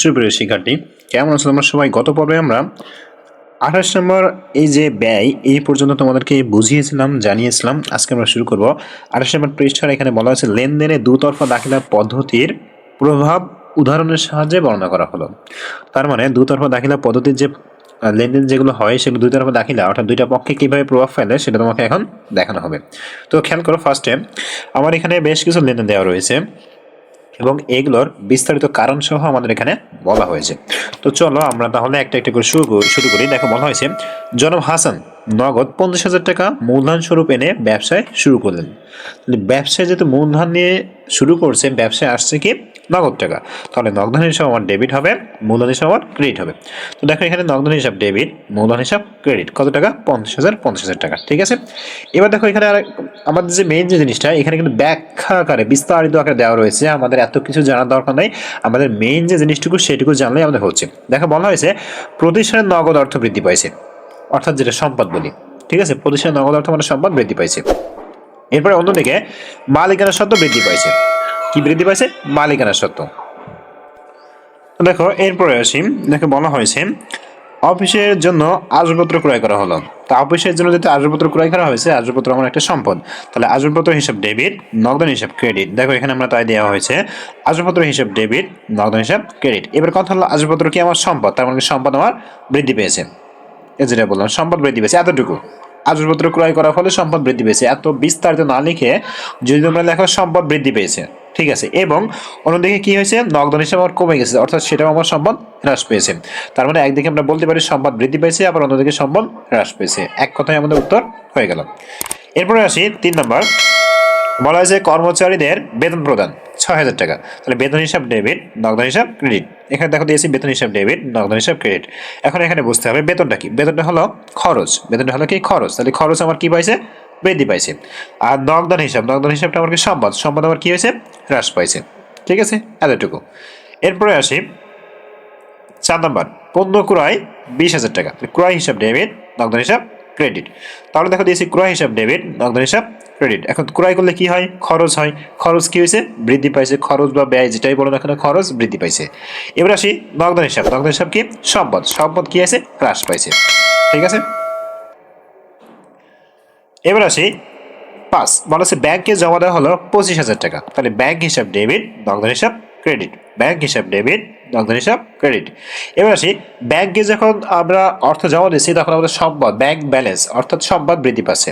সুপ্রিয় শিক্ষার্থী, কেমন আছো তোমরা সবাই? গত পর্বে আমরা 28 নম্বর এই যে ব্যয় এই পর্যন্ত তোমাদেরকে বুঝিয়েছিলাম, জানিয়েছিলাম। আজকে আমরা শুরু করব 28 নম্বর পৃষ্ঠার। এখানে বলা হয়েছে লেনদেনে দুতরফা দাখিলা পদ্ধতির প্রভাব উদাহরণের সাহায্যে বর্ণনা করা হলো। তার মানে দুতরফা দাখিলা পদ্ধতির যে লেনদেন যেগুলো হয় সেগুলো দুই তরফা দাখিলা অর্থাৎ দুইটা পক্ষে কিভাবে প্রভাব ফেলে সেটা তোমাকে এখন দেখানো হবে। তো খেয়াল করো, ফার্স্টে আমার এখানে বেশ কিছু লেনদেন দেওয়া রয়েছে এবং এগুলোর বিস্তারিত কারণ সহ আমাদের এখানে বলা হয়েছে। তো চলো আমরা তাহলে একটা একটা করে শুরু করি। দেখো, বলা হয়েছে জনাব হাসান নগদ 50,000 টাকা মূলধন স্বরূপ এনে ব্যবসায় শুরু করলেন। ব্যবসায় যেহেতু মূলধন নিয়ে শুরু করছে, ব্যবসায় আসছে কি নগদ টাকা, তাহলে নগদ হিসাব আমার ডেবিট হবে, মূলধন হিসাব আমার ক্রেডিট হবে। তো দেখো এখানে নগদ হিসাব ডেবিট, মূলধন হিসাব ক্রেডিট। কত টাকা? 50,000 টাকা। ঠিক আছে, এবার দেখো এখানে আমাদের যে মেইন যে জিনিসটা এখানে কিন্তু ব্যাখ্যা আকারে বিস্তারিত আকারে দেওয়া রয়েছে। আমাদের এত কিছু জানার দরকার নাই, আমাদের মেইন যে জিনিসটুকু সেটুকু জানলেই আমাদের হচ্ছে। দেখো বলা হয়েছে প্রতিষ্ঠানের নগদ অর্থ বৃদ্ধি পাইছে, অর্থাৎ যেটা সম্পদ বলি। ঠিক আছে, প্রতিষ্ঠানের নগদ অর্থ মানে সম্পদ বৃদ্ধি পাইছে। এরপরে অন্যদিকে মালিকানা সত্ত্ব বৃদ্ধি পাইছে। কি বৃদ্ধি পাইছে? মালিকানা সত্ত্ব। দেখো এরপরে আসি, দেখো বলা হয়েছে অফিসের জন্য আসবাবপত্র ক্রয় করা হলো। তা অফিসের জন্য যেহেতু আসবাবপত্র ক্রয় করা হয়েছে, আসবাবপত্র আমার একটা সম্পদ, তাহলে আসবাবপত্র হিসাব ডেবিট, নগদান হিসাব ক্রেডিট। দেখো এখানে আমরা তাই দেওয়া হয়েছে আসবাবপত্র হিসাব ডেবিট, নগদান হিসাব ক্রেডিট। এবার কথা হলো আসবাবপত্র কি আমার সম্পদ, তার মানে সম্পদ আমার বৃদ্ধি পেয়েছে। এই যেটা বললাম সম্পদ বৃদ্ধি পেয়েছে, এতটুকু। আসবাবপত্র ক্রয় করার ফলে সম্পদ বৃদ্ধি পেয়েছে, এত বিস্তারিত না লিখে যদি তোমরা লেখো সম্পদ বৃদ্ধি পেয়েছে। ঠিক আছে, এবং অন্যদিকে কি হয়েছে, নগদান হিসাব আমার কমে গেছে, অর্থাৎ সেটাও আমার সম্পদ হ্রাস পেয়েছে। তার মানে একদিকে আমরা বলতে পারি সম্পদ বৃদ্ধি পেয়েছে, আবার অন্যদিকে সম্পদ হ্রাস পেয়েছে। এক কথায় আমাদের উত্তর হয়ে গেল। এরপরে আসি 3 নম্বর। বলা হয়েছে কর্মচারীদের বেতন প্রদান 6,000 টাকা। তাহলে বেতন হিসাব ডেবিট, নগদান হিসাব ক্রেডিট। এখানে দেখো দিয়েছি বেতন হিসাব ডেবিট, নগদান হিসাব ক্রেডিট। এখন এখানে বুঝতে হবে বেতনটা কি। বেতনটা হলো খরচ, বেতনটা হলো কি খরচ। তাহলে খরচ আমার কি পাইছে? বৃদ্ধি পাইছে। আর নগদান হিসাব, নগদান হিসাবটা আমার কি সম্পদ, সম্পদ আমার কি হয়েছে? হ্রাস পাইছে। ঠিক আছে, এতটুকু। এরপরে আসি 4 নম্বর। পণ্য ক্রয় 20,000 টাকা। ক্রয় হিসাব ডেবিট, নগদান হিসাব ক্রেডিট। তাহলে দেখো দিয়েছি ক্রয় হিসাব ডেবিট, নগদান হিসাব ক্রেডিট। এখন ক্রয় করলে কি হয়? খরচ হয়। খরচ কি হয়েছে? বৃদ্ধি পাইছে। খরচ বা ব্যয় যেটাই বলো না কেন, খরচ বৃদ্ধি পাইছে। এবার আসি নগদান হিসাব। নগদান হিসাব কি? সম্পদ। সম্পদ কি আছে? হ্রাস পাইছে। ঠিক আছে, এবার আসি 5। বলা হচ্ছে ব্যাংকে জমা দেওয়া হলো 25,000 টাকা। তাহলে ব্যাংক হিসাব ডেবিট, নগদান হিসাব ক্রেডিট। ব্যাংক হিসাব ডেবিট, নগদান হিসাব ক্রেডিট। এবার আসি ব্যাংকে যখন আমরা অর্থ জমা দিচ্ছি তখন আমাদের সম্পদ, ব্যাংক ব্যালেন্স অর্থাৎ সম্পদ বৃদ্ধি পাচ্ছে।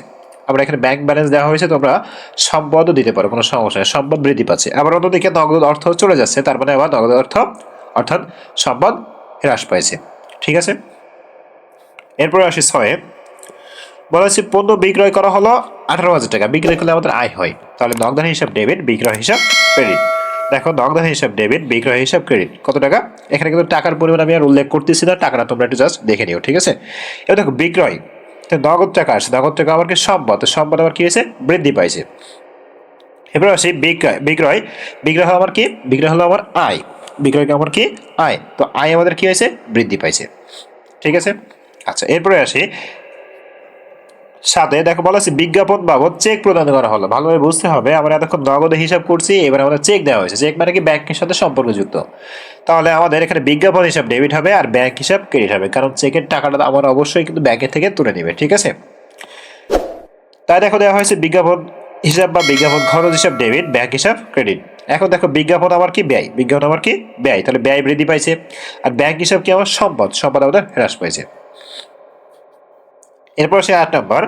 আমরা এখানে ব্যাংক ব্যালেন্স দেওয়া হয়েছে, তোমরা সম্পদও দিতে পারো, কোনো সমস্যা নেই। সম্পদ বৃদ্ধি পাচ্ছে। আবার অন্যদিকে নগদ অর্থ চলে যাচ্ছে, তার মানে আবার নগদ অর্থ অর্থাৎ সম্পদ হ্রাস পাইছে। ঠিক আছে, এরপরে আসি 6। বলা হচ্ছে পণ্য বিক্রয় করা হলো 18,000 টাকা। বিক্রয় করলে আমাদের আয় হয়, তাহলে নগদান হিসাব ডেবিট, বিক্রয় হিসাব ক্রেডিট। দেখো নগদান হিসাব ডেবিট, বিক্রয় হিসাব ক্রেডিট। কত টাকা? এখানে কিন্তু টাকার পরিমাণ আমি আর উল্লেখ করতেছি না, টাকাটা তোমরা একটু জাস্ট দেখে নিও। ঠিক আছে, এবার দেখো বিক্রয়, নগদ টাকা আসছে, নগদ টাকা আমার কি সম্পদ, সম্পদ আমার কি হয়েছে? বৃদ্ধি পাইছে। এবার আসি বিক্রয়। বিক্রয়, বিক্রয় হলো আমার কি? বিক্রয় হলো আমার আয়। বিক্রয় আমার কি? আয়। তো আয় আমাদের কি হয়েছে? বৃদ্ধি পাইছে। ঠিক আছে, আচ্ছা এরপরে আসি সাথে। দেখো বলা আছে বিজ্ঞাপন বাবদ চেক প্রদান করা হলো। ভালোভাবে বুঝতে হবে, আমরা এতক্ষণ নগদে হিসাব করছি, এবার আমাদের চেক দেওয়া হয়েছে। চেক মানে কি? ব্যাংকের সাথে সম্পর্কযুক্ত। তাহলে আমাদের এখানে বিজ্ঞাপন হিসাব ডেবিট হবে আর ব্যাংক হিসাব ক্রেডিট হবে, কারণ চেকের টাকাটা আমার অবশ্যই কিন্তু ব্যাংকের থেকে তুলে নেবে। ঠিক আছে, তাই দেখো দেওয়া হয়েছে বিজ্ঞাপন হিসাব বা বিজ্ঞাপন খরচ হিসাব ডেবিট, ব্যাংক হিসাব ক্রেডিট। এখন দেখো বিজ্ঞাপন আমার কি? ব্যয়। বিজ্ঞাপন আমার কি? ব্যয়। তাহলে ব্যয় বৃদ্ধি পাইছে। আর ব্যাংক হিসাব কি? আমার সম্পদ। সম্পদ আমাদের হ্রাস পাইছে। এরপর সে 8 নম্বর।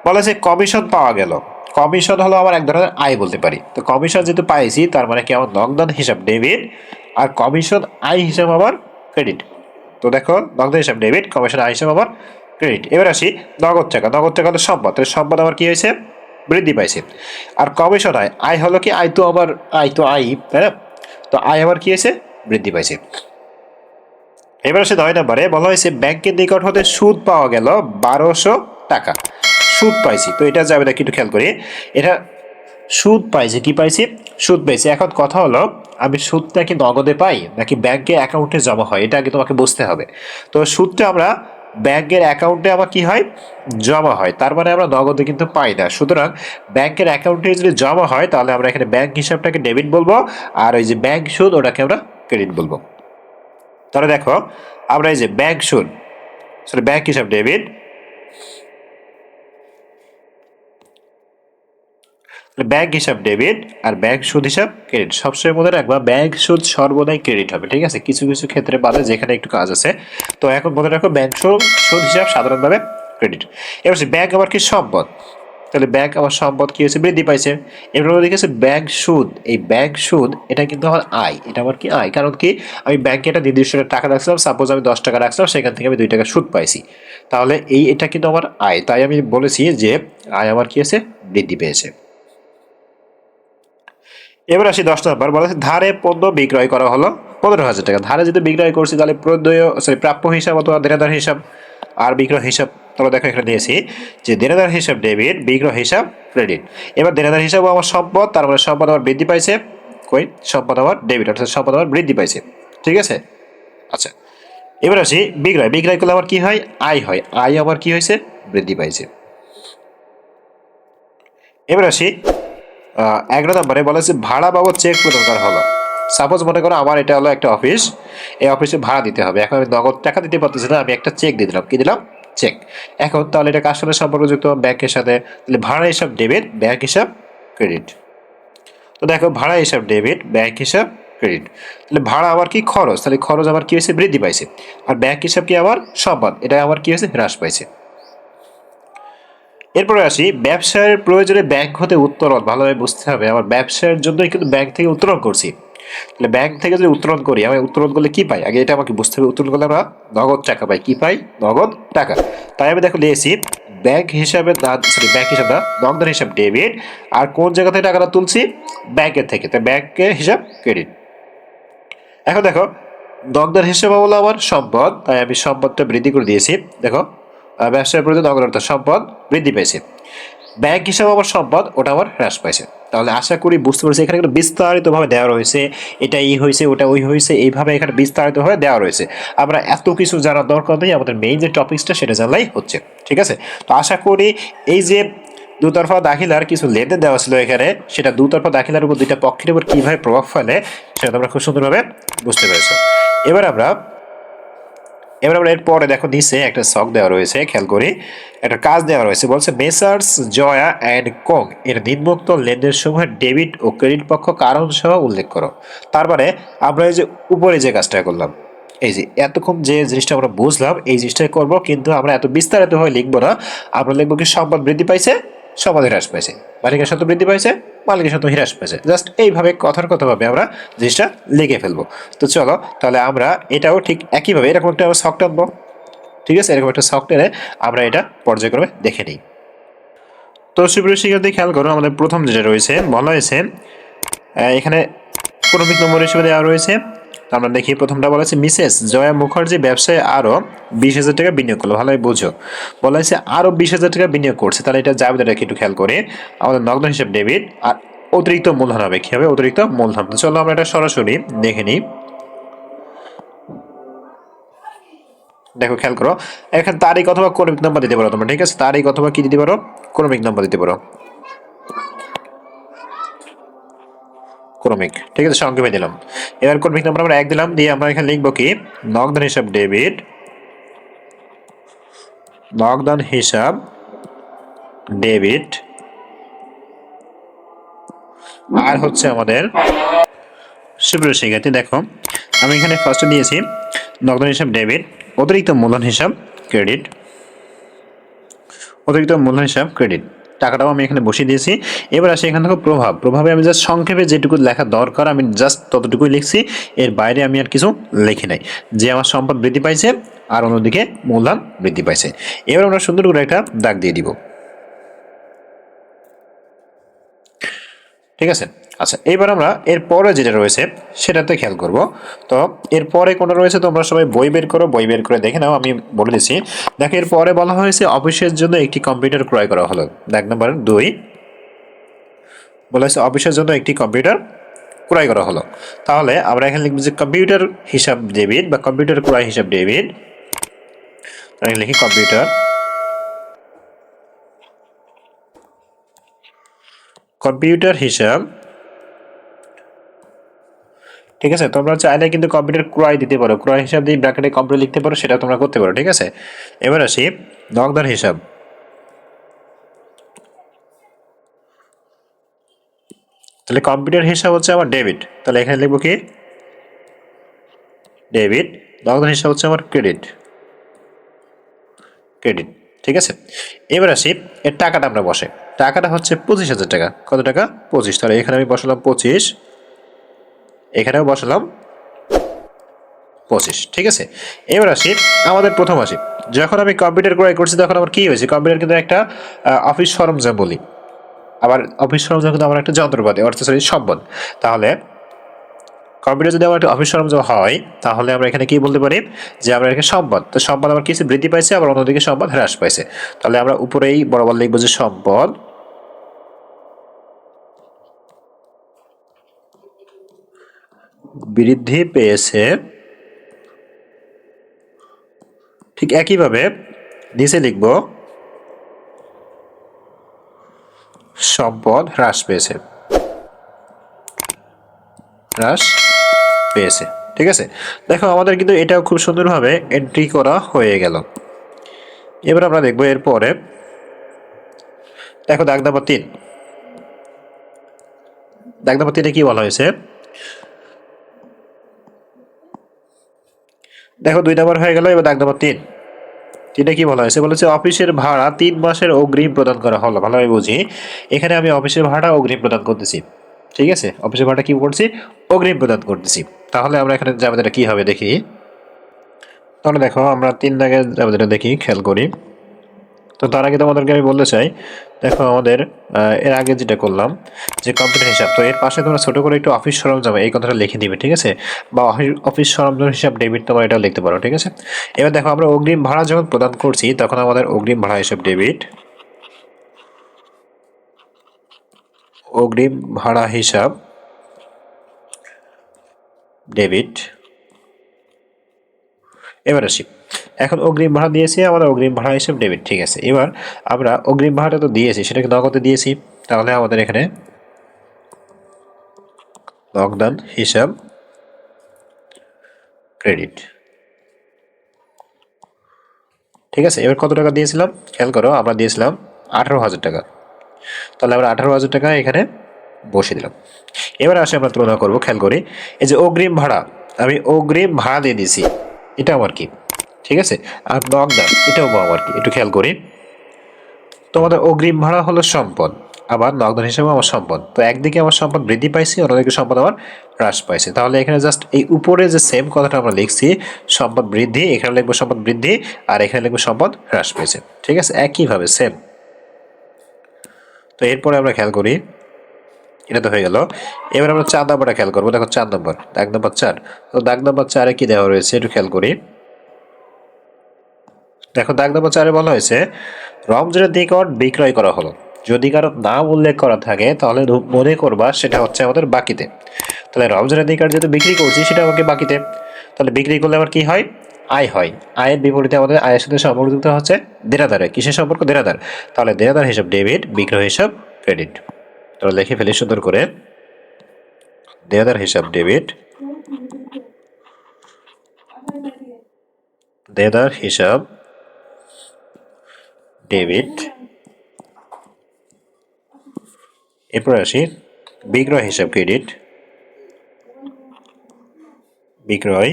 বলা আছে কমিশন পাওয়া গেল। কমিশন হলো আমার এক ধরনের আয় বলতে পারি। তো কমিশন যেহেতু পাইছি, তার মানে কি? আমার নগদান হিসাব ডেবিট আর কমিশন আয় হিসাব আমার ক্রেডিট। তো দেখো নগদান হিসাব ডেবিট, কমিশন আয় হিসাব আমার ক্রেডিট। এবার আসি নগদ টাকা। নগদ টাকা হলো সম্পদ, তাহলে সম্পদ আমার কি হয়েছে? বৃদ্ধি পাইছে। আর কমিশন আয়, আয় হলো কি? আয় তো আমার, আয় তো আয়, তাই না? তো আয় আমার কি হয়েছে? বৃদ্ধি পাইছে। এবার আসে 9 নম্বরে। বলা হয়েছে ব্যাংকের নিকট হতে সুদ পাওয়া গেল 1200 টাকা। সুদ পাইছি, তো এটা যাবে না, একটু খেয়াল করি। এটা সুদ পাইছি, কি পাইছি? সুদ পাইছি। এখন কথা হলো আমি সুদটা কি নগদে পাই নাকি ব্যাংকে অ্যাকাউন্টে জমা হয়, এটা আগে তোমাকে বুঝতে হবে। তো সুদটা আমরা ব্যাংকের অ্যাকাউন্টে আমার কি হয়? জমা হয়। তার মানে আমরা নগদে কিন্তু পাই না। সুতরাং ব্যাংকের অ্যাকাউন্টে যদি জমা হয় তাহলে আমরা এখানে ব্যাংক হিসাবটাকে ডেবিট বলবো, আর ওই যে ব্যাংক সুদ ওটাকে আমরা ক্রেডিট বলবো। তাহলে দেখো আমরা এই যে ব্যাংক সুদ সরি ব্যাংক হিসাব ডেবিট, ব্যাংক হিসাব ডেবিট আর ব্যাংক সুদ হিসাব ক্রেডিট। সবসময় মনে রাখবা ব্যাংক সুদ সর্বদাই ক্রেডিট হবে, ঠিক আছে? কিছু কিছু ক্ষেত্রে বাদে যেখানে একটু কাজ আছে। তো এখন মনে রাখো ব্যাংক সুদ হিসাব সাধারণভাবে ক্রেডিট। এবার ব্যাংক আবার কি সম্পদ, তাহলে ব্যাংক আমার সম্পদ কি হয়েছে বৃদ্ধি পাইছে। এবার আমরা দেখেছি ব্যাংক সুদ, এই ব্যাংক সুদ এটা কিন্তু আমার আয়, এটা আমার কি আয়, কারণ কি আমি ব্যাংকে একটা নির্দিষ্ট টাকা রাখছিলাম, সাপোজ আমি 10 টাকা রাখছিলাম, সেখান থেকে আমি 2 টাকা সুদ পাইছি, তাহলে এটা কিন্তু আমার আয়, তাই আমি বলেছি যে আয় আমার কি হয়েছে বৃদ্ধি পেয়েছে। এবার আসি 10 নম্বর, বলা হচ্ছে ধারে পণ্য বিক্রয় করা হলো 15,000 টাকা। ধারে যদি বিক্রয় করছি তাহলে প্রদেয় সরি প্রাপ্য হিসাব অথবা দেনাদার হিসাব আর বিক্রয় হিসাব। তাহলে দেখো এখানে দিয়েছি যে দেনাদার হিসাব ডেবিট, বিক্রয় হিসাব ক্রেডিট। এবার দেনাদার হিসাবও আমার সম্পদ, তার মানে সম্পদ আমার বৃদ্ধি পাইছে, কই সম্পদ আমার ডেবিট অর্থাৎ সম্পদ আমার বৃদ্ধি পাইছে, ঠিক আছে? আচ্ছা, এবার আসি বিক্রয়, বিক্রয় করলে আমার কি হয় আয় হয়, আয় আমার কি হয়েছে বৃদ্ধি পাইছে। এবার আসি 11 নম্বরে বলা হচ্ছে ভাড়া বাবদ চেক প্রদান করা হলো। সাপোজ মনে করো আমার এটা হলো একটা অফিস, এই অফিসে ভাড়া দিতে হবে, এখন আমি নগদ টাকা দিতে পারতেছি না, আমি একটা চেক দিয়ে দিলাম, কি দিলাম চেক। এখন তাহলে এটা কার সাথে সম্পর্কযুক্ত ব্যাংকের সাথে, তাহলে ভাড়া হিসাব ডেবিট, ব্যাংক হিসাব ক্রেডিট। তো দেখো ভাড়া হিসাব ডেবিট, ব্যাংক হিসাব ক্রেডিট। তাহলে ভাড়া আমার কি খরচ, তাহলে খরচ আমার কি হয়েছে বৃদ্ধি পাইছে, আর ব্যাংক হিসাব কি আমার সম্পদ, এটা আমার কি হয়েছে হ্রাস পাইছে। এরপরে আসি ব্যবসার প্রয়োজনে ব্যাংক হতে উত্তোলন, ভালোভাবে বুঝতে হবে আমার ব্যবসার জন্যই কিন্তু ব্যাংক থেকে উত্তোলন করছি। তাহলে ব্যাংক থেকে যদি উত্তোলন করি, আমি উত্তোলন করলে কি পাই আগে এটা আমাকে বুঝতে হবে। উত্তোলন করলে আমরা নগদ টাকা পাই, কি পাই নগদ টাকা। তাই আমি দেখো লিখেছি ব্যাংক হিসাবে সরি ব্যাংক হিসাব না নগদের হিসাব ডেবিট, আর কোন জায়গা থেকে টাকাটা তুলছি ব্যাংকের থেকে, তাই ব্যাংকের হিসাব ক্রেডিট। এখন দেখো নগদের হিসাব হলো আমার সম্পদ, তাই আমি সম্পদটা বৃদ্ধি করে দিয়েছি। দেখো ব্যবসায় প্রতি নগদ অর্থ সম্পদ বৃদ্ধি পেয়েছে, ব্যাংক হিসাবে আমার সম্পদ ওটা আমার হ্রাস পাইছে। তাহলে আশা করি বুঝতে পারছি এখানে কিন্তু বিস্তারিতভাবে দেওয়া রয়েছে, এটা এই হয়েছে ওটা ওই হয়েছে, এইভাবে এখানে বিস্তারিতভাবে দেওয়া রয়েছে। আমরা এত কিছু জানার দরকার নেই, আমাদের মেইন যে টপিকসটা সেটা জানলেই হচ্ছে, ঠিক আছে? তো আশা করি এই যে দুতরফা দাখিলার কিছু লেনদেন দেওয়া ছিল এখানে, সেটা দুতরফা দাখিলার উপর দুইটা পক্ষের উপর কিভাবে প্রভাব ফেলে সেটা তোমরা খুব সুন্দরভাবে বুঝতে পেরেছো। এবার আমরা এর পরে দেখো নিচে একটা শখ দেওয়া রয়েছে, খেয়াল করি একটা কাজ দেওয়া রয়েছে, বলছে মেসার্স জয়া অ্যান্ড কোং এর নিম্নোক্ত লেনদেন সমূহের ডেবিট ও ক্রেডিট পক্ষ কারণ সহ উল্লেখ করো। তারপরে আমরা এই যে উপরে যে কাজটা করলাম, এই যে এতক্ষণ যে জিনিসটা আমরা বুঝলাম এই জিনিসটাই করবো, কিন্তু আমরা এত বিস্তারিতভাবে লিখবো না। আমরা লিখবো কি সম্পদ বৃদ্ধি পাইছে, সম্পদ হ্রাস পাইছে, মালিকের স্বত্ব বৃদ্ধি পাইছে, মালিকের স্বত্ব হ্রাস পাইছে, জাস্ট এইভাবে কথার কথাভাবে আমরা জিনিসটা লিখে ফেলবো। তো চলো তাহলে আমরা এটাও ঠিক একইভাবে এরকম একটা শখ টানবো, ঠিক আছে? এরকম একটা শখ টেনে আমরা এটা পর্যায়ক্রমে দেখে নিই। তো সুপ্রিয় শিক্ষার্থী খেয়াল করো, আমাদের প্রথম যেটা রয়েছে বলা হয়েছে এখানে ক্রমিক নম্বর হিসেবে দেওয়া রয়েছে। তো আমরা দেখি প্রথমটা বলা হয়েছে মিসেস জয়া মুখার্জি ব্যবসায় আরো 20,000 টাকা বিনিয়োগ করলো, ভালোই বুঝো। বলা হয়েছে আরো 20,000 টাকা বিনিয়োগ করছে, তাহলে এটা জাবেদাটা একটু খেয়াল করে আমাদের নগদ হিসাব ডেবিট, আর অতিরিক্ত মূলধন হবে কি হবে অতিরিক্ত মূলধন। তো চলো আমরা এটা সরাসরি দেখে নিই। দেখো খেয়াল করো এখানে তারিখ অথবা ক্রমিক নাম্বার দিতে পারো তোমরা, ঠিক আছে? তারিখ অথবা কি দিতে পারো ক্রমিক নাম্বার দিতে পারো, ক্রমিক, ঠিক আছে? সংক্ষেপে দিলাম। এবার ক্রমিক নাম্বার আমরা 1 দিলাম, দিয়ে আমরা এখানে লিখবো কি নগদান হিসাব ডেবিট, নগদান হিসাব ডেবিট, আর হচ্ছে আমাদের সুপ্রিয় শিক্ষার্থী দেখো আমি এখানে ফার্স্টে দিয়েছি নগদান হিসাব ডেবিট, অতিরিক্ত মূলধন হিসাব ক্রেডিট, অতিরিক্ত মূলধন হিসাব ক্রেডিট, টাকাটাও আমি এখানে বসিয়ে দিয়েছি। এবার আসি এখান থেকে প্রভাবে আমি জাস্ট সংক্ষেপে যেটুকু লেখা দরকার আমি জাস্ট ততটুকুই লিখছি, এর বাইরে আমি আর কিছু লিখি নাই। যে আমার সম্পদ বৃদ্ধি পাইছে আর অন্যদিকে মূলধন বৃদ্ধি পাইছে। এবার আমরা সুন্দর করে একটা দাগ দিয়ে দিব, ঠিক আছে? আচ্ছা এবার আমরা এর পরে যেটা রয়েছে সেটাতে খেয়াল করব। তো এর পরে কোনটা রয়েছে তোমরা সবাই বই বের করো, বই বের করে দেখে নাও, আমি বলে দিচ্ছি। দেখো এর পরে বলা হয়েছে অফিসের জন্য একটি কম্পিউটার ক্রয় করা হলো, দাগ নাম্বার 2 বলা হয়েছে অফিসের জন্য একটি কম্পিউটার ক্রয় করা হলো। তাহলে আমরা এখানে লিখব যে কম্পিউটার হিসাব ডেবিট বা কম্পিউটার ক্রয় হিসাব ডেবিট, তাহলে লিখি কম্পিউটার হিসাব, ঠিক ঠিক আছে, তোমরা চাইলে কিন্তু কম্পিউটার ক্রয় দিতে পারো, ক্রয় হিসাব দিয়ে ব্র্যাকেটে কম্পিউটার লিখতে পারো, সেটা তোমরা করতে পারো। ঠিক আছে, এবার আসি নগদান হিসাব। তাহলে কম্পিউটার হিসাব হচ্ছে আমার ডেবিট, তাহলে এখানে লিখবো কি ডেবিট, নগদান হিসাব হচ্ছে আমার ক্রেডিট, ক্রেডিট। ঠিক আছে, এবার আসি এর টাকাটা আমরা বসে, টাকাটা হচ্ছে 25,000 টাকা। কত টাকা? 25। তাহলে এখানে আমি বসালাম 25, এখানেও বসালাম 25। ঠিক আছে, এবার আসি আমাদের প্রথম আসি, যখন আমি কম্পিউটার ক্রয় করছি তখন আমার কি হয়েছে, কম্পিউটার কিন্তু একটা অফিস সরঞ্জাম বলি, আবার অফিস সরঞ্জাম কিন্তু আমার একটা যন্ত্রপাতি, অর্থাৎ সরি সম্পদ। তাহলে কম্পিউটার যদি আমার একটা অফিস সরঞ্জাম হয়, তাহলে আমরা এখানে কি বলতে পারি যে আমরা এখানে সম্পদ, তো সম্পদ আমার কিছু বৃদ্ধি পাইছে, আবার অন্যদিকে সম্পদ হ্রাস পাইছে। তাহলে আমরা উপরেই বরাবর লিখবো যে সম্পদ বৃদ্ধি পেয়েছে। ঠিক একইভাবে নিচে লিখব সম্পদ হ্রাস পেয়েছে, হ্রাস পেয়েছে। ঠিক আছে, দেখো আমাদের কিন্তু এটাও খুব সুন্দরভাবে এন্ট্রি করা হয়ে গেল। এবার আমরা দেখবো এরপরে, দেখো দাগ নাম্বার 3, দাগ নাম্বার 3 কি বলা হয়েছে, দেখো 2 নাম্বার হয়ে গেল। এবার দাগ নাম্বার 3, এটা কি বলা হয়েছে, বলেছে অফিসের ভাড়া 3 মাসের অগ্রিম প্রদান করা হলো। ভালোভাবে বুঝি, এখানে আমি অফিসের ভাড়া অগ্রিম প্রদান করতেছি। ঠিক আছে, অফিসের ভাড়া কি করছি, অগ্রিম প্রদান করতেছি। তাহলে আমরা এখানে জাবেদাটা কি হবে দেখি। তাহলে দেখো আমরা 3 দাগের জাবেদাটা দেখি, খেয়াল করি। তো তার আগে তোমাদেরকে আমি বলতে চাই, দেখো আমাদের এর আগে যেটা করলাম যে কম্পিউটার হিসাব, তো এর পাশে তোমরা ছোট করে একটু অফিস সরঞ্জাম এই কথাটা লিখে দিবে। ঠিক আছে, বা অফিস সরঞ্জাম হিসাব ডেবিট তোমরা এটাও লিখতে পারো। ঠিক আছে, এবার দেখো আমরা অগ্রিম ভাড়া যখন প্রদান করছি তখন আমাদের অগ্রিম ভাড়া হিসাব ডেবিট, অগ্রিম ভাড়া হিসাব ডেবিট। এবার আসি, এখন অগ্রিম ভাড়া দিয়েছি, আমাদের অগ্রিম ভাড়া হিসাব ডেবিট। ঠিক আছে, এবার আমরা অগ্রিম ভাড়াটা তো দিয়েছি, সেটাকে নগদে দিয়েছি, তাহলে আমাদের এখানে নগদান হিসাব ক্রেডিট। ঠিক আছে, এবার কত টাকা দিয়েছিলাম খেয়াল করো, আমরা দিয়েছিলাম 18,000 টাকা। তাহলে আমরা 18,000 টাকা এখানে বসে দিলাম। এবার আসে আমরা তুলনা করবো, খেয়াল করি এই যে অগ্রিম ভাড়া, আমি অগ্রিম ভাড়া দিয়ে দিয়েছি, এটা আমার কি, ঠিক আছে, আর নগদান এটাও আমার কি, একটু খেয়াল করি। তোমাদের অগ্রিম ভাড়া হলো সম্পদ, আবার নগদান হিসেবে আমার সম্পদ, তো একদিকে আমার সম্পদ বৃদ্ধি পাইছে, অন্যদিকে সম্পদ আমার হ্রাস পাইছে। তাহলে এখানে জাস্ট এই উপরে যে সেম কথাটা আমরা লিখছি সম্পদ বৃদ্ধি, এখানে লিখবো সম্পদ বৃদ্ধি, আর এখানে লিখবো সম্পদ হ্রাস পেয়েছে। ঠিক আছে, একইভাবে সেম। তো এরপরে আমরা খেয়াল করি, এটা তো হয়ে গেল। এবার আমরা 4 নম্বরটা খেয়াল করবো, দেখো 4 নম্বর, দাগ নম্বর 4। তো দাগ নম্বর 4-এ কি দেওয়া রয়েছে একটু খেয়াল করি। দেখো দাগ নম্বর 4-এ বলা হয়েছে রমজানের নিকট বিক্রয় করা হলো, যদি কারো নাম উল্লেখ করা থাকে তাহলে মনে করবা সেটা হচ্ছে আমাদের বাকিতে। তাহলে রমজানের নিকট যেহেতু বিক্রি করছি সেটা আমাকে বাকিতে, তাহলে বিক্রি করলে আমার কি হয়, আয় হয়। আয়ের বিপরীতে আমাদের আয়ের সাথে সম্পর্কিত হচ্ছে দেনাদারে, কিসের সম্পর্ক, দেনাদার। তাহলে দেনাদার হিসাব ডেবিট, বিক্রয় হিসাব ক্রেডিট। তাহলে লিখে ফেলি সুন্দর করে, দেনাদার হিসাব ডেবিট, দেনাদার হিসাব ডেবিট। এরপর আসি বিক্রয় হিসাব ক্রেডিট, বিক্রয়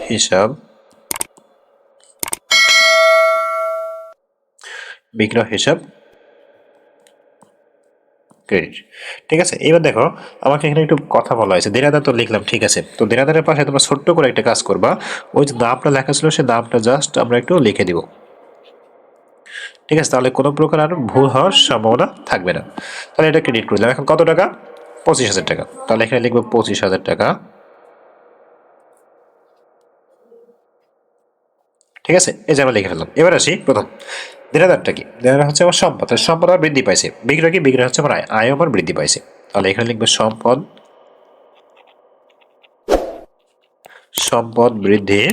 হিসাব, বিক্রয় হিসাব ক্রেডিট। ঠিক আছে, এবার দেখো আমাকে এখানে একটু কথা বলা হয়েছে, দেনাদার তো লিখলাম, ঠিক আছে, তো দেনাদারের পাশে তোমরা ছোট্ট করে একটা কাজ করবা, ওই যে নামটা লেখা ছিল সেই নামটা জাস্ট আমরা একটু লিখে দিব। ঠিক আছে, তাহলে কোনো প্রকার আর ভুল হওয়ার সম্ভাবনা থাকবে না। তাহলে এটা ক্রেডিট করে দিলাম। এখন কত টাকা, 25,000 টাকা। তাহলে এখানে লিখবো 25,000 টাকা। ঠিক আছে, এই যে আমরা লিখে ফেললাম। এবার আসি প্রথম দেনাদারটা কি, দেনাদার হচ্ছে আমার সম্পদ, সম্পদ আমার বৃদ্ধি পাইছে। বিক্রয় কি, বিক্রয় হচ্ছে আমার আয়, আয় আমার বৃদ্ধি পাইছে। তাহলে এখানে লিখবো সম্পদ, সম্পদ বৃদ্ধি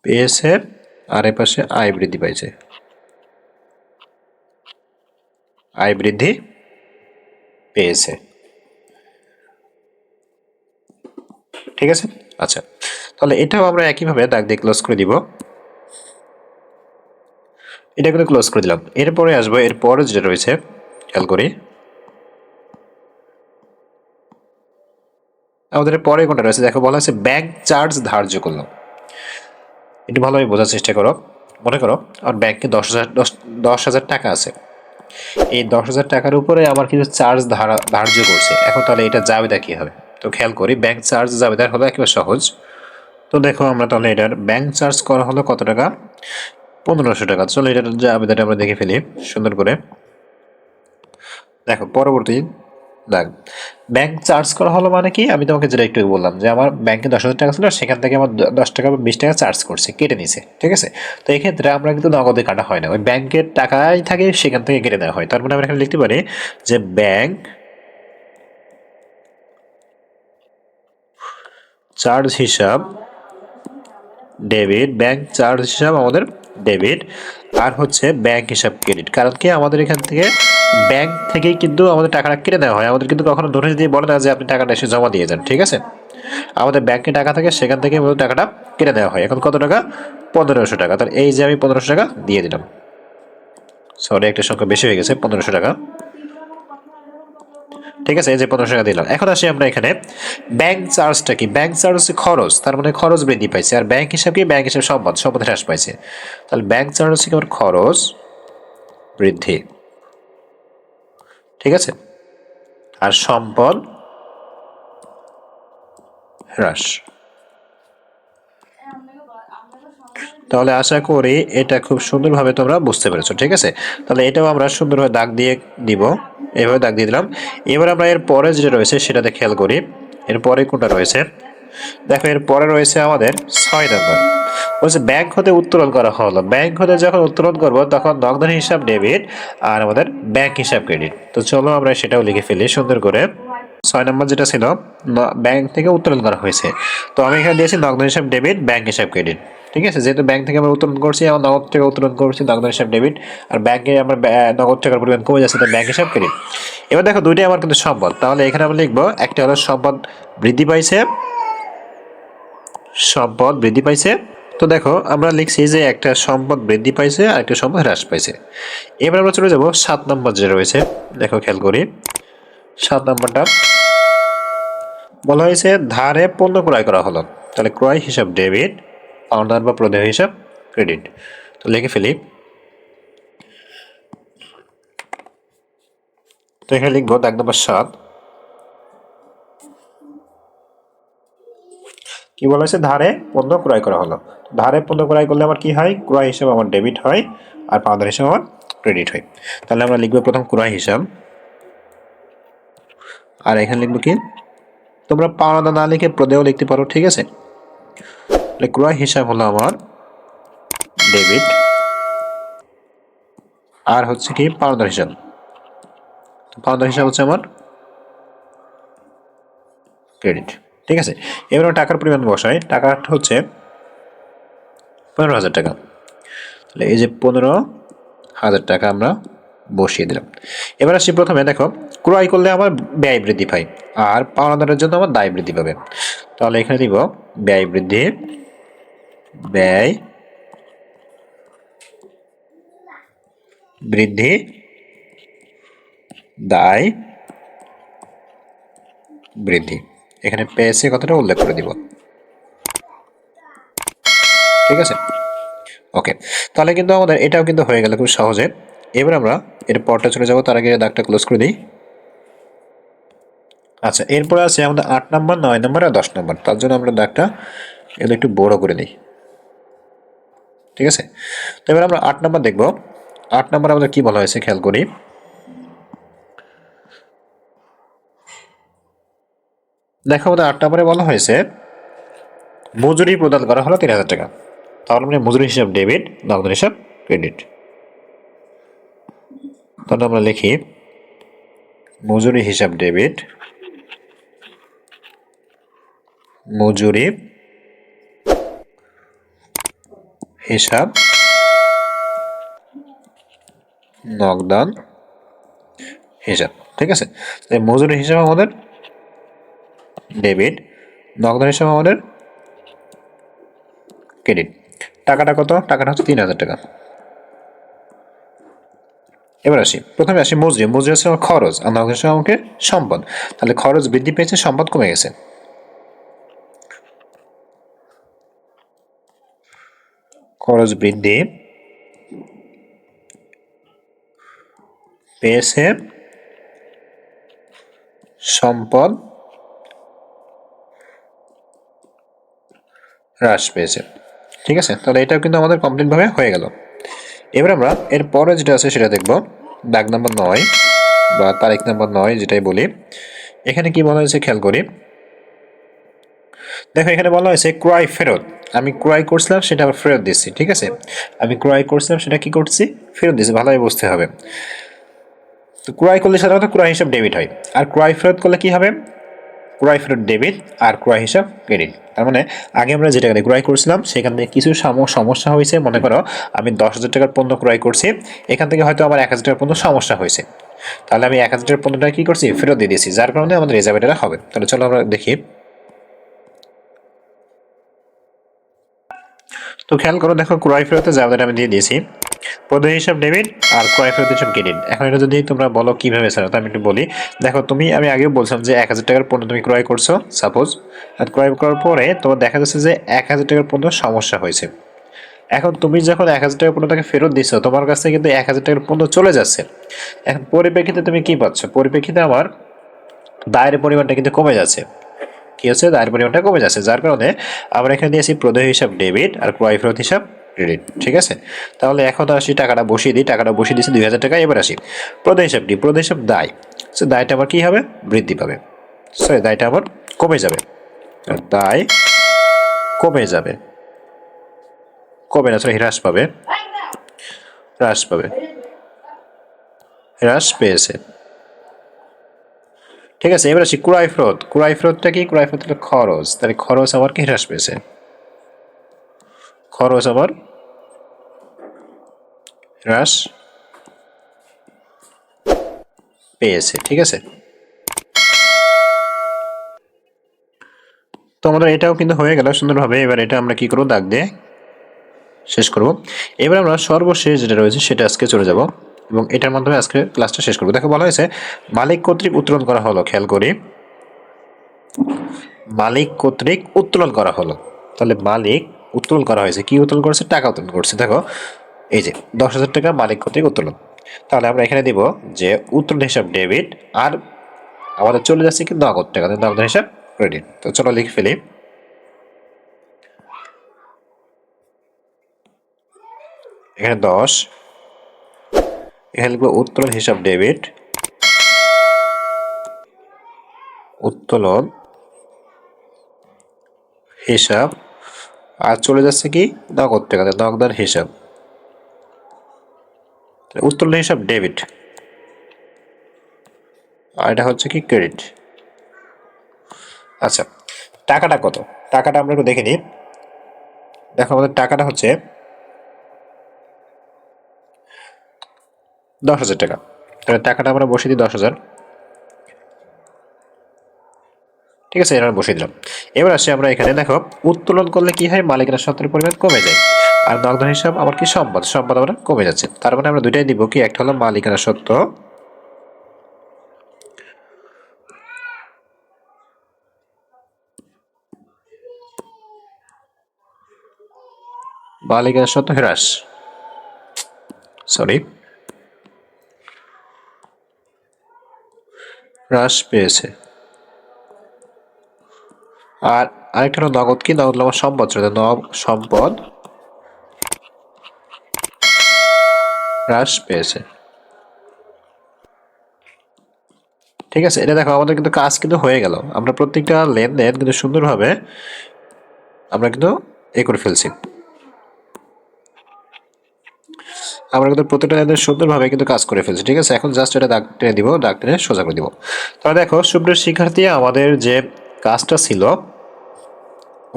পেয়েছে, আর এ পাশে আয় বৃদ্ধি পাইছে। আয় বৃদ্ধি পেয়েছে। ঠিক আছে। আচ্ছা, তাহলে এটাও আমরা একইভাবে দাগ দিয়ে ক্লোজ করে দিব। এটা কিন্তু ক্লোজ করে দিলাম। এরপরে আসবো, এরপরে যেটা রয়েছে খেয়াল করি, আমাদের পরে কোনটা রয়েছে দেখো, বলা হচ্ছে ব্যাংক চার্জ ধার্য করলাম। একটু ভালোভাবে বোঝার চেষ্টা করো। মনে করো আমার ব্যাংকে 10,000 টাকা আছে। এই 10,000 টাকার উপরে আমার কিছু চার্জ ধার্য করছে। এখন তাহলে এটা জাবেদা কি হবে? তো খেয়াল করি, ব্যাংক চার্জ জাবেদার হলো একেবারে সহজ। তো দেখো আমরা তাহলে এটার ব্যাংক চার্জ করা হলো কত টাকা? 1500 টাকা। চলো এটার জাবেদাটা আমরা দেখে ফেলি সুন্দর করে। দেখো পরবর্তী দেখ, ব্যাংক চার্জ করা হলো মানে কি, আমি তোমাকে যেটা একটু বললাম যে আমার ব্যাংকে 10,000 টাকা ছিল, সেখান থেকে আমার 10 টাকা বা 20 টাকা চার্জ করছে, কেটে নিছে। ঠিক আছে। তো এই ক্ষেত্রে আমরা কিন্তু নগদে কাটা হয় না, ওই ব্যাংকের টাকাই থাকে, সেখান থেকে কেটে নেওয়া হয়। তার মানে আমরা এখানে লিখতে পারি যে ব্যাংক চার্জ হিসাব ডেবিট, ব্যাংক চার্জ হিসাব আমাদের ডেবিট, আর হচ্ছে ব্যাংক হিসাব ক্রেডিট। কারণ কি, আমাদের এখান থেকে ব্যাংক থেকেই কিন্তু আমাদের টাকাটা কেটে দেওয়া হয়। আমাদের কিন্তু কখনো নোটিশ দিয়ে বলে না যে আপনি টাকাটা এসে জমা দিয়ে যান। ঠিক আছে। আমাদের ব্যাংকে টাকা থাকে, সেখান থেকে আমাদের টাকাটা কেটে দেওয়া হয়। এখন কত টাকা? 1500 টাকা। তাহলে এই যে আমি 1500 টাকা দিয়ে দিলাম। সরি, একটা সংখ্যা বেশি হয়ে গেছে, 1500 টাকা। ঠিক আছে, এই যে 1500 টাকা দিলাম। এখন আসি আমরা এখানে, ব্যাংক চার্জটা কি? ব্যাংক চার্জ হচ্ছে খরচ, তার মানে খরচ বৃদ্ধি পাইছে। আর ব্যাংক হিসাব কি? ব্যাংক হিসাব সম্পদ, সম্পদ হ্রাস পাইছে। তাহলে ব্যাংক চার্জ হচ্ছে কি? আমার খরচ বৃদ্ধি। ঠিক আছে। আর সম্পদ হ্রাস। তাহলে আশা করি এটা খুব সুন্দরভাবে তোমরা বুঝতে পেরেছো। ঠিক আছে। তাহলে এটাও আমরা সুন্দরভাবে দাগ দিয়ে দিব, এভাবে দাগ দিয়ে দিলাম। এবার আমরা এর পরে যেটা রয়েছে সেটাতে খেয়াল করি। এর পরে কোনটা রয়েছে? দেখো এর পরে রয়েছে আমাদের 6 নম্বর। বলছে ব্যাংক হতে উত্তোলন করা হলো। ব্যাংক হতে যখন উত্তোলন করব তখন নগদ হিসাব ডেবিট আর আমাদের ব্যাংক হিসাব ক্রেডিট। তো চলো আমরা সেটাও লিখে ফেলি সুন্দর করে। 6 নম্বর যেটা ছিল, ব্যাংক থেকে উত্তোলন করা হয়েছে। তো আমি এখানে দিয়েছি নগদ হিসাব ডেবিট, ব্যাংক হিসাব ক্রেডিট। ঠিক আছে। যেহেতু ব্যাংক থেকে আমরা উত্তোলন করছি, আমার নগদ থেকে উত্তোলন করছি, নগদ হিসাব ডেবিট, আর ব্যাংকে আমার নগদ টাকার পরিমাণ কমে যাচ্ছে, তো ব্যাংক হিসাব ক্রেডিট। এবার দেখো দুইটাই আমার কিন্তু সম্পদ। তাহলে এখানে আমরা লিখবো, একটা হলো সম্পদ বৃদ্ধি পাইছে, সম্পদ বৃদ্ধি পাইছে। তো দেখো আমরা লিখছি যে একটা সম্পদ বৃদ্ধি পাইছে আর একটা সম্পদ হ্রাস পাইছে। এবার আমরা চলে যাব 7 নম্বর যে রয়েছে। দেখো খেয়াল করি, 7 নম্বরটা বলা হয়েছে ধারে পণ্য ক্রয় করা হলো। তাহলে ক্রয় হিসাব ডেবিট, পাওনাদার বা প্রদেয় হিসাব ক্রেডিট। তো লিখে ফেলি। তো এখানে লিখবো দাগ নম্বর 7। কি বলা হয়েছে? ধারে পণ্য ক্রয় করা হলো। ধারে পণ্য ক্রয় করলে আমার কি হয়? ক্রয় হিসাব আমার ডেবিট হয় আর পাওনাদার হিসাব আমার ক্রেডিট হয়। তাহলে আমরা লিখবো প্রথম ক্রয় হিসাব, আর এখানে লিখবো কি, তোমরা পাওনাদার না লিখে প্রদেয় লিখতে পারো। ঠিক আছে। তাহলে ক্রয় হিসাব হলো আমার ডেবিট, আর হচ্ছে কি পাওনাদার হিসাব। পাওনাদার হিসাব হচ্ছে আমার ক্রেডিট। ঠিক আছে। এবার আমরা টাকার পরিমাণ বসাই। টাকাটা হচ্ছে 15,000 টাকা। তাহলে এই যে 15,000 টাকা আমরা বসিয়ে দিলাম। এবার আসি প্রথমে, দেখো ক্রয় করলে আমার ব্যয় বৃদ্ধি পায় আর পাওনাদারের জন্য আমার দায় বৃদ্ধি পাবে। তাহলে এখানে দিব ব্যয় বৃদ্ধি, ব্যয় বৃদ্ধি, দায় বৃদ্ধি। এখানে পেয়েছে কথাটা উল্লেখ করে দিব। ঠিক আছে। ওকে। তাহলে কিন্তু আমাদের এটাও কিন্তু হয়ে গেল খুব সহজে। এবার আমরা এর পরটা চলে যাব, তার আগে দাগটা ক্লোজ করে দিই। আচ্ছা, এরপরে আছে আমাদের 8 নম্বর, 9 নম্বর আর 10 নম্বর। তার জন্য আমরা দাগটা এগুলো একটু বড় করে দিই। ঠিক আছে। তো এবার আমরা 8 নম্বর দেখব। 8 নম্বর আমাদের কি বলা হয়েছে খেয়াল করি। দেখো আমাদের 8 নম্বরে বলা হয়েছে মজুরি প্রদান করা হলো 3,000 টাকা। তাহলে মানে মজুরি হিসাব ডেবিট, নগদ হিসাব ক্রেডিট। তাহলে আমরা লিখি মজুরি হিসাব ডেবিট, মজুরি হিসাব নগদান হিসাব, ঠিক আছে। মজুরি হিসাব আমাদের ডেবিট, নগদান হিসাব আমাদের ক্রেডিট। টাকাটা কত? টাকাটা হচ্ছে 3,000 টাকা। এবার আসি, প্রথমে আসি মজুরি। মজুরি হচ্ছে আমার খরচ, আর নগদ হিসাব আমাকে সম্পদ। তাহলে খরচ বৃদ্ধি পেয়েছে, সম্পদ কমে গেছে। খরচ বৃদ্ধি পেয়েছে, সম্পদ হ্রাস পেয়েছে, ঠিক আছে। তাহলে এটাও কিন্তু আমাদের কমপ্লিট ভাবে হয়ে গেল। এবার আমরা এর পরে যেটা আছে সেটা দেখব, দাগ নাম্বার 9 বা তারিখ নাম্বার 9 যেটাই বলি। এখানে কি বলা হয়েছে খেয়াল করি। দেখো এখানে বলা হয়েছে ক্রয় ফেরত। আমি ক্রয় করছিলাম সেটা আবার ফেরত দিচ্ছি, ঠিক আছে। আমি ক্রয় করছিলাম সেটা কি করছি? ফেরত দিচ্ছি, ভালোই বুঝতে হবে। তো ক্রয় করলে সাধারণত ক্রয় হিসাব ডেবিট হয়, আর ক্রয় ফেরত করলে কি হবে? ক্রয় ফেরত ডেবিট আর ক্রয় হিসাব ক্রেডিট। তার মানে আগে আমরা যে টাকা দিয়ে ক্রয় করছিলাম সেখান থেকে কিছু সমস্যা হয়েছে। মনে করো আমি 10,000 টাকার পণ্য ক্রয় করছি, এখান থেকে হয়তো আমার 1,000 টাকার পণ্য সমস্যা হয়েছে, তাহলে আমি 1,000 টাকার পণ্যটা কি করছি? ফেরত দিয়ে দিয়েছি, যার কারণে আমাদের রেজাল্ট এটা হবে। তাহলে চলো আমরা দেখি। তো খেয়াল করো, দেখো ক্রয় ফেরতে যাওয়াদের আমি দিয়ে দিয়েছি প্রদেয় হিসাব ডেবিট আর ক্রয় ফেরত হিসাব ক্রেডিট। এখন এটা যদি তোমরা বলো কিভাবে স্যার, তো আমি একটু বলি। দেখো আমি আগেও বলছিলাম যে 1,000 টাকার পণ্য তুমি ক্রয় করছো সাপোজ, আর ক্রয় করার পরে তোমার দেখা যাচ্ছে যে 1,000 টাকার পণ্য সমস্যা হয়েছে। এখন তুমি যখন 1,000 টাকার পণ্যটাকে ফেরত দিচ্ছ, তোমার কাছ থেকে কিন্তু 1,000 টাকার পণ্য চলে যাচ্ছে। এখন পরিপ্রেক্ষিতে তুমি কি পাচ্ছ? পরিপ্রেক্ষিতে আমার দায়ের পরিমাণটা কিন্তু কমে যাচ্ছে। কি হচ্ছে? দায়ের পরিমাণটা কমে যাচ্ছে, যার কারণে আমরা এখানে দিয়েছি প্রদেয় হিসাব ডেবিট আর ক্রয় ফেরত হিসাব ক্রেডিট, ঠিক আছে। তাহলে এখন আসি, টাকাটা বসিয়ে দিই। টাকাটা বসিয়ে দিচ্ছি 2,000 টাকা। এবার আসি প্রদেয় হিসাব ডি, প্রদেয় হিসাব দায়। সো দায়টা আবার কি হবে? বৃদ্ধি পাবে। সরি, দায়টা আবার কমে যাবে। আর দায় কমে যাবে, কমে না, সরি হ্রাস পাবে, হ্রাস পাবে, হ্রাস পেয়েছে, ঠিক আছে। এবার আসি ক্রয় ফেরত। ক্রয় ফেরতটা কি? ক্রয় ফেরত হলো খরচ, তাহলে খরচ আমার কি? হ্রাস পেয়েছে, খরচ আমার হ্রাস পেয়েছে, ঠিক আছে। তো আমাদের এটাও কিন্তু হয়ে গেল সুন্দরভাবে। এবার এটা আমরা কি করবো? দাগ দিয়ে শেষ করব। এবার আমরা সর্বশেষ যেটা রয়েছে সেটা আজকে চলে যাব এবং এটার মাধ্যমে আজকে ক্লাসটা শেষ করবো। দেখো বলা হয়েছে মালিক কর্তৃক উত্তোলন করা হলো। খেয়াল করি, মালিক কর্তৃক উত্তোলন করা হলো। তাহলে মালিক উত্তোলন করা হয়েছে, কি উত্তোলন করেছে? টাকা উত্তোলন করছে। দেখো এই যে 10,000 টাকা মালিক কর্তৃক উত্তোলন। তাহলে আমরা এখানে দিব যে উত্তোলন হিসাব ডেবিট, আর আমাদের চলে যাচ্ছে কি? নগদ টাকা, নগদ হিসাব ক্রেডিট। তো চলো লিখে ফেলি। এখানে 10, এখানে লিখবো উত্তোলন হিসাব ডেবিট, উত্তোলন হিসাব, আর চলে যাচ্ছে কি? নগদ টাকা, নগদান হিসাব। উত্তোলন হিসাব ডেবিট, আর এটা হচ্ছে কি? ক্রেডিট। আচ্ছা, টাকাটা কত? টাকাটা আমরা একটু দেখে নিই। দেখো আমাদের টাকাটা হচ্ছে 10,000 টাকা। তাহলে টাকাটা আমরা বসিয়ে দিই 10,000, ঠিক আছে। এটা বসিয়ে দিলাম। এবার আসি আমরা এখানে, দেখো উত্তোলন করলে কি হয়? মালিকানা সত্ত্বের পরিমাণ কমে যায়, আর নগদ হিসাব আমার কি? সম্পদ, সম্পদ আমরা কমে যাচ্ছে। তার মানে আমরা দুইটাই দিব কি? একটা হলো মালিকানা সত্ত্ব, মালিকানা সত্ত্ব হ্রাস, সরি হ্রাস পেয়েছে। আর আরেকটা হলো নগদ, কি? নগদ হলো আমার সম্পদ, সম্পদ হ্রাস পেয়েছে, ঠিক আছে। এটা দেখো আমাদের কিন্তু কাজ কিন্তু হয়ে গেল। আমরা প্রত্যেকটা লেনদেন কিন্তু সুন্দরভাবে আমরা কিন্তু করে ফেলছি। আমরা কিন্তু প্রত্যেকটা লেনদেন সুন্দরভাবে কিন্তু কাজ করে ফেলছি, ঠিক আছে। এখন জাস্ট এটা দাগ টেনে দিব, দাগ টেনে সোজা করে দিব। তাহলে দেখো সুপ্রিয় শিক্ষার্থী, আমাদের যে কাজটা ছিল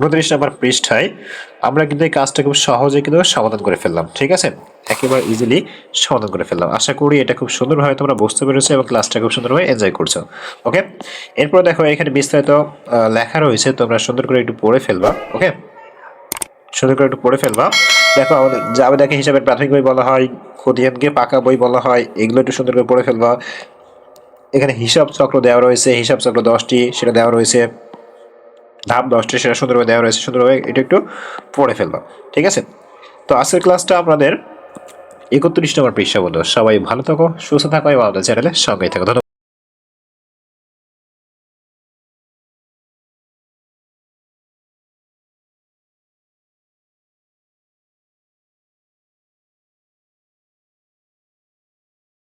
29 নম্বর পৃষ্ঠায়, আমরা কিন্তু এই কাজটা খুব সহজে কিন্তু সমাধান করে ফেললাম, ঠিক আছে। একেবারে ইজিলি সমাধান করে ফেললাম। আশা করি এটা খুব সুন্দরভাবে তোমরা বুঝতে পেরেছো এবং ক্লাসটা খুব সুন্দরভাবে এনজয় করছো। ওকে, এরপর দেখো এখানে বিস্তারিত লেখা রয়েছে, তোমরা সুন্দর করে একটু পড়ে ফেলবা। ওকে, সুন্দর করে একটু পড়ে ফেলবা। দেখো আমাদের জাবেদাকে হিসাবের প্রাথমিক বই বলা হয়, খতিয়ানকে পাকা বই বলা হয়, এগুলো একটু সুন্দর করে পড়ে ফেলবা। এখানে হিসাব চক্র দেওয়া রয়েছে, হিসাব চক্র 10টি সেটা দেওয়া রয়েছে, ধাপ 10টি সেটা সুন্দরভাবে দেওয়া রয়েছে, সুন্দরভাবে এটা একটু পড়ে ফেলবা। ঠিক আছে, তো আজকের ক্লাসটা আপনাদের 31 নম্বর পৃষ্ঠা বললো। সবাই ভালো থাকো, সুস্থ থাকো এবং আমাদের চ্যানেলে সঙ্গেই থাকো। ধন্যবাদ।